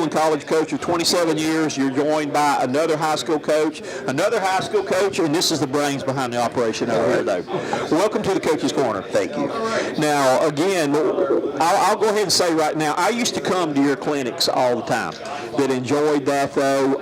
school and college coach of 27 years. You're joined by another high school coach, and this is the brains behind the operation over here today. Welcome to the Coach's Corner. Thank you. Now, again, I'll go ahead and say right now, I used to come to your clinics all the time. That enjoyed that, though.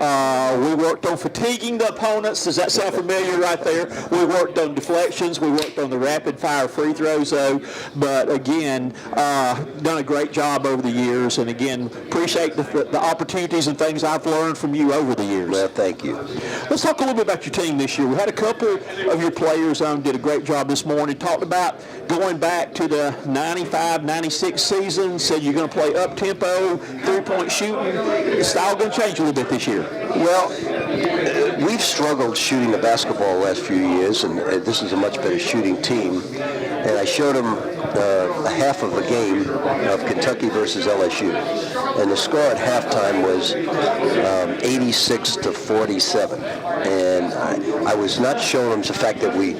We worked on fatiguing the opponents. Does that sound familiar right there? We worked on deflections. We worked on the rapid-fire free throws, though. But, again, done a great job over the years. And, again, appreciate the opportunities and things I've learned from you over the years. Well, thank you. Let's talk a little bit about your team this year. We had a couple of your players did a great job this morning. Talked about going back to the 95-96 season. Said you're going to play up-tempo, three-point shooting. Is the style going to change a little bit this year? Well, we've struggled shooting the basketball the last few years, and this is a much better shooting team. And I showed them a half of a game of Kentucky versus LSU. And the score at halftime was 86-47. And I was not showing them the fact that we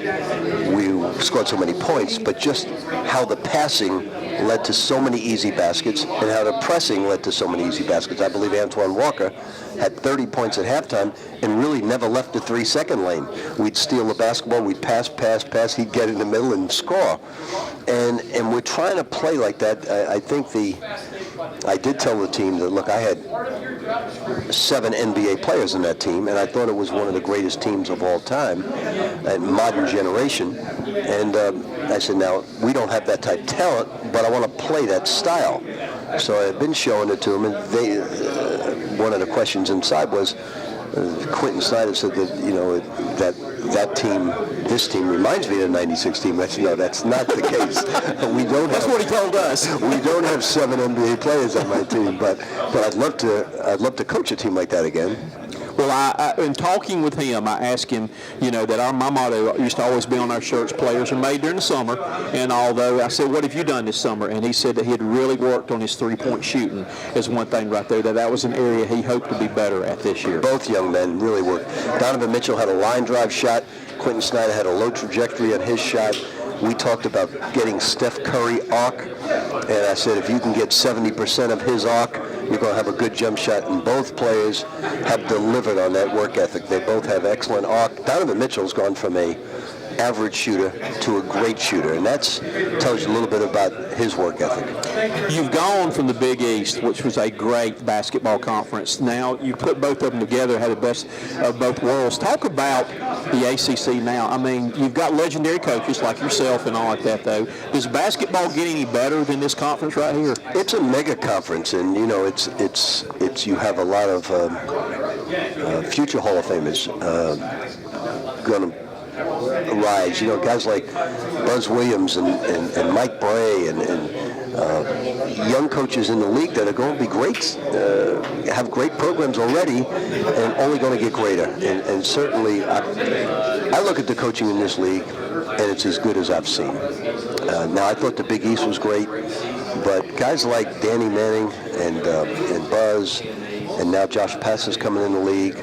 scored so many points, but just how the passing led to so many easy baskets and how the pressing led to so many easy baskets. I believe Antoine Walker had 30 points at halftime and really never left the 3-second lane. We'd steal the basketball, we'd pass, he'd get in the middle and score. And we're trying to play like that. I did tell the team that, look, I had 7 NBA players in that team, and I thought it was one of the greatest teams of all time, and modern generation. And I said, now, we don't have that type of talent, but I want to play that style. So I've been showing it to them, and one of the questions inside was, Quentin Snyder said that, this team reminds me of the 96 team. I said, no, that's not the case. That's what he told us. We don't have 7 NBA players on my team, but I'd love to coach a team like that again. Well, in talking with him, I asked him, that my motto used to always be on our shirts, players are made during the summer. And although I said, what have you done this summer? And he said that he had really worked on his three-point shooting is one thing right there, that was an area he hoped to be better at this year. Both young men really worked. Donovan Mitchell had a line drive shot. Quentin Snyder had a low trajectory on his shot. We talked about getting Steph Curry arc, and I said if you can get 70% of his arc, you're going to have a good jump shot, and both players have delivered on that work ethic. They both have excellent arc. Donovan Mitchell's gone from a average shooter to a great shooter, and that tells you a little bit about his work ethic. You've gone from the Big East, which was a great basketball conference. Now you put both of them together, had the best of both worlds. Talk about the ACC now. I mean, you've got legendary coaches like yourself and all like that, though. Does basketball get any better than this conference right here? It's a mega conference, and it's you have a lot of future Hall of Famers going to rise. Guys like Buzz Williams and Mike Bray and young coaches in the league that are going to be great, have great programs already and only going to get greater. And certainly I look at the coaching in this league and it's as good as I've seen. Now I thought the Big East was great, but guys like Danny Manning and Buzz, and now Josh Pass is coming in the league.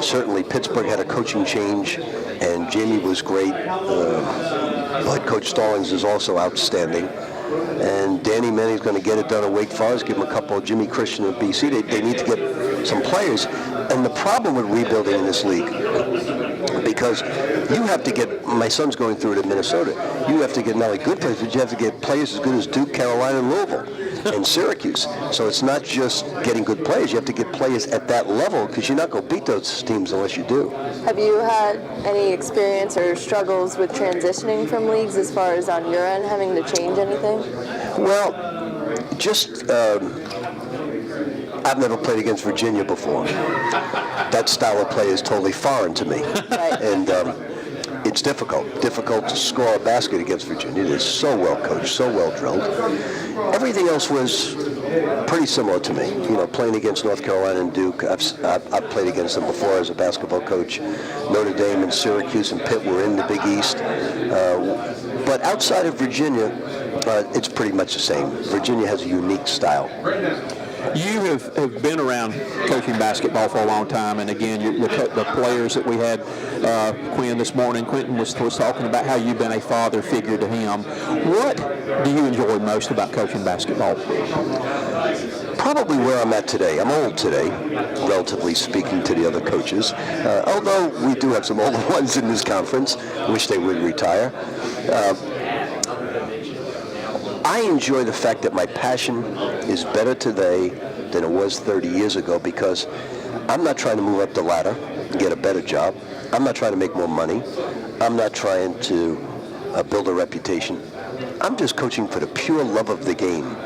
Certainly Pittsburgh had a coaching change, and Jamie was great. But Coach Stallings is also outstanding. And Danny Manning's going to get it done at Wake Forest, give him a couple of Jimmy Christian at BC. They need to get some players. And the problem with rebuilding in this league, because you have to get, my son's going through it in Minnesota, you have to get not only good players, but you have to get players as good as Duke, Carolina, and Louisville, and Syracuse. So it's not just getting good players, you have to get players at that level, because you're not going to beat those teams unless you do. Have you had any experience or struggles with transitioning from leagues as far as on your end, having to change anything? Well, just... I've never played against Virginia before. That style of play is totally foreign to me. Right. And it's difficult to score a basket against Virginia. It is so well coached, so well drilled. Everything else was pretty similar to me. Playing against North Carolina and Duke, I've played against them before as a basketball coach. Notre Dame and Syracuse and Pitt were in the Big East. But outside of Virginia, it's pretty much the same. Virginia has a unique style. You have been around coaching basketball for a long time, and again, the players that we had, Quinn this morning, Quentin was talking about how you've been a father figure to him. What do you enjoy most about coaching basketball? Probably where I'm at today. I'm old today, relatively speaking to the other coaches. Although we do have some older ones in this conference. Wish they would retire. I enjoy the fact that my passion is better today than it was 30 years ago, because I'm not trying to move up the ladder and get a better job. I'm not trying to make more money. I'm not trying to build a reputation. I'm just coaching for the pure love of the game.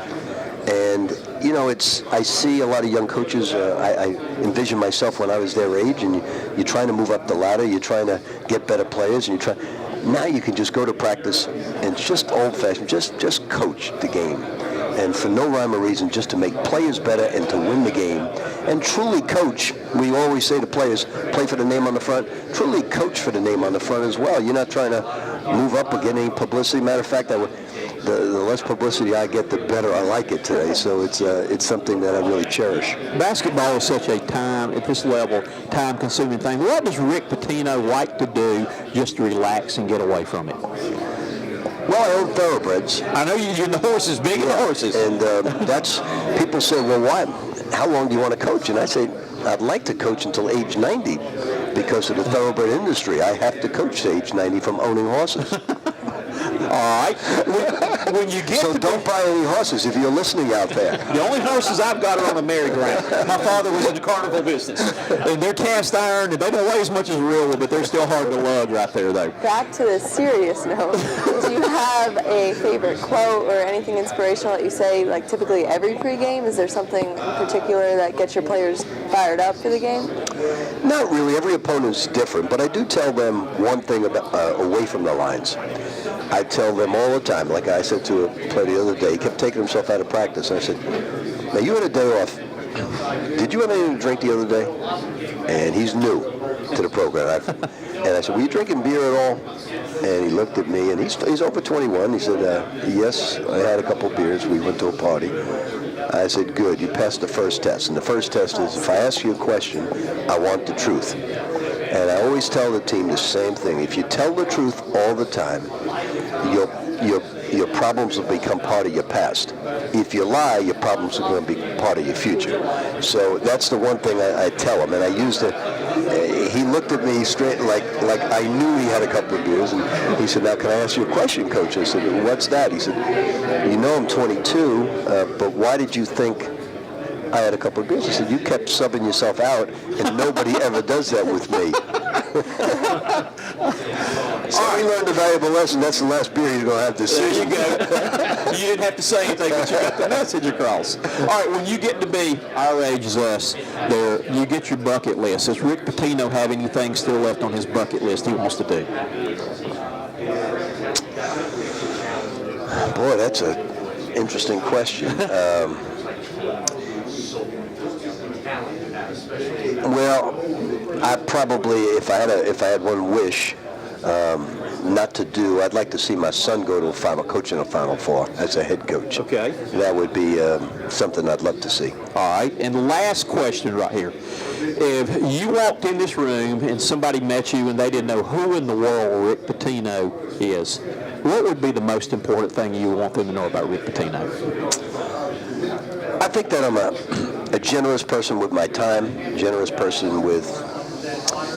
And, you know, I see a lot of young coaches. I envision myself when I was their age, and you're trying to move up the ladder. You're trying to get better players, and now you can just go to practice and just old-fashioned, just coach the game. And for no rhyme or reason, just to make players better and to win the game. And truly coach. We always say to players, play for the name on the front. Truly coach for the name on the front as well. You're not trying to move up or get any publicity. Matter of fact, the less publicity I get, the better I like it today. So it's something that I really cherish. Basketball is such a at this level, time-consuming thing. What does Rick Pitino like to do just to relax and get away from it? Well, I own thoroughbreds. I know you're the horses, big in the horses. And people say, well, why? How long do you want to coach? And I say, I'd like to coach until age 90 because of the thoroughbred industry. I have to coach to age 90 from owning horses. All right. When you get so don't buy any horses if you're listening out there. The only horses I've got are on the merry-go-round. My father was in the carnival business. And they're cast iron, and they don't weigh as much as a real one, but they're still hard to lug right there, though. Back to the serious note, do you have a favorite quote or anything inspirational that you say, like typically every pregame? Is there something in particular that gets your players fired up for the game? Not really. Every opponent's different, but I do tell them one thing about away from the lines. I tell them all the time, like I said to a player the other day, he kept taking himself out of practice. And I said, now you had a day off. Did you have anything to drink the other day? And he's new to the program. And I said, were you drinking beer at all? And he looked at me, and he's over 21. He said, yes, I had a couple beers. We went to a party. I said, good, you passed the first test. And the first test is, if I ask you a question, I want the truth. And I always tell the team the same thing. If you tell the truth all the time, your problems will become part of your past. If you lie, your problems are going to be part of your future. So that's the one thing I tell him. And I used it. He looked at me straight like I knew he had a couple of beers. And he said, now can I ask you a question, Coach? I said, what's that? He said, you know I'm 22, but why did you think I had a couple of beers? I said, you kept subbing yourself out, and nobody ever does that with me. So we learned a valuable lesson. That's the last beer you're going to have this season. There you go. You didn't have to say anything, but you got the message across. All right, when you get to be our age as us, you get your bucket list. Does Rick Pitino have anything still left on his bucket list he wants to do? Boy, that's an interesting question. Well, I probably, if I had one wish not to do, I'd like to see my son go to a final, coach in a Final Four as a head coach. Okay. That would be something I'd love to see. All right, and the last question right here. If you walked in this room and somebody met you and they didn't know who in the world Rick Pitino is, what would be the most important thing you want them to know about Rick Pitino? I think that I'm a generous person with my time, generous person with